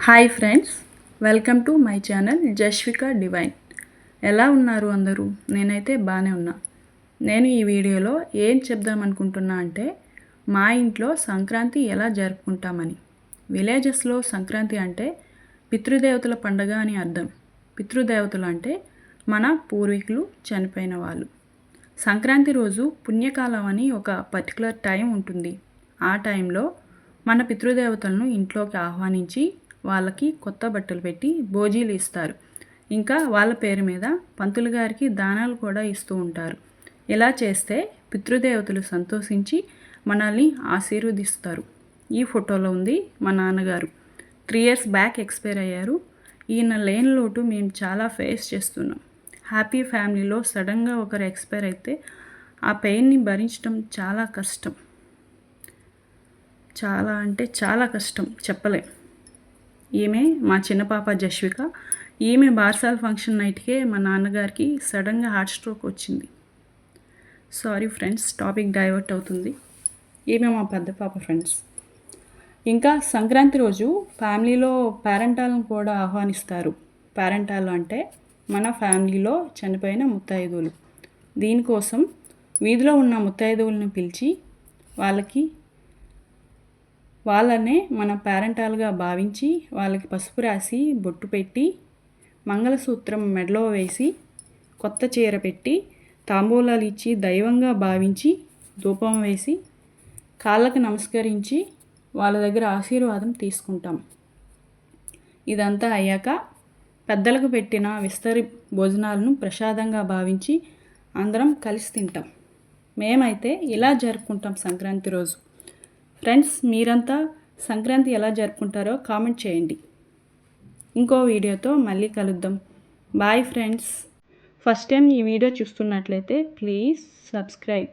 Hi friends, welcome to my channel Jasvika divine. ఎలా ఉన్నారు అందరూ? నేనైతే బాగానే ఉన్నా. నేను ఈ వీడియోలో ఏం చెప్దామనుకుంటున్నా అంటే మా ఇంట్లో సంక్రాంతి ఎలా జరుపుకుంటామని. విలేజెస్లో సంక్రాంతి అంటే పితృదేవతల పండగ అని అర్థం. పితృదేవతలు అంటే మన పూర్వీకులు, చనిపోయిన వాళ్ళు. సంక్రాంతి రోజు పుణ్యకాలం అని ఒక పర్టికులర్ టైం ఉంటుంది. ఆ టైంలో మన పితృదేవతలను ఇంట్లోకి ఆహ్వానించి వాళ్ళకి కొత్త బట్టలు పెట్టి భోజీలు ఇస్తారు. ఇంకా వాళ్ళ పేరు మీద పంతులు గారికి దానాలు కూడా ఇస్తూ ఉంటారు. ఇలా చేస్తే పితృదేవతలు సంతోషించి మనల్ని ఆశీర్వదిస్తారు. ఈ ఫోటోలో ఉంది మా నాన్నగారు. 3 years బ్యాక్ ఎక్స్పైర్ అయ్యారు. ఈయన లేని లోటు మేము చాలా ఫేస్ చేస్తున్నాం. హ్యాపీ ఫ్యామిలీలో సడన్గా ఒకరు ఎక్స్పైర్ అయితే ఆ పెయిన్ని భరించడం చాలా కష్టం. చాలా అంటే చాలా కష్టం, చెప్పలేం. ఈమె మా చిన్న పాప జస్విక. ఈమె బార్సాల్ ఫంక్షన్ నైట్కే మా నాన్నగారికి సడన్గా హార్ట్ స్ట్రోక్ వచ్చింది. సారీ ఫ్రెండ్స్, టాపిక్ డైవర్ట్ అవుతుంది. ఈమె మా పెద్ద పాప ఫ్రెండ్స్. ఇంకా సంక్రాంతి రోజు ఫ్యామిలీలో పేరెంటాలను కూడా ఆహ్వానిస్తారు. పేరెంటాలు అంటే మన ఫ్యామిలీలో చనిపోయిన ముత్తైదువులు. దీనికోసం వీధిలో ఉన్న ముత్తైదువులను పిలిచి వాళ్ళనే మన పేరెంటాలుగా భావించి వాళ్ళకి పసుపు రాసి బొట్టు పెట్టి మంగళసూత్రం మెడలో వేసి కొత్త చీర పెట్టి తాంబూలాలు ఇచ్చి దైవంగా భావించి ధూపం వేసి కాళ్ళకి నమస్కరించి వాళ్ళ దగ్గర ఆశీర్వాదం తీసుకుంటాం. ఇదంతా అయ్యాక పెద్దలకు పెట్టిన విస్తరి భోజనాలను ప్రసాదంగా భావించి అందరం కలిసి తింటాం. మేమైతే ఇలా జరుపుకుంటాం సంక్రాంతి రోజు. ఫ్రెండ్స్, మీరంతా సంక్రాంతి ఎలా జరుపుకుంటారో కామెంట్ చేయండి. ఇంకో వీడియోతో మళ్ళీ కలుద్దాం. Bye friends. ఫస్ట్ టైం ఈ వీడియో చూస్తున్నట్లయితే ప్లీజ్ సబ్స్క్రైబ్.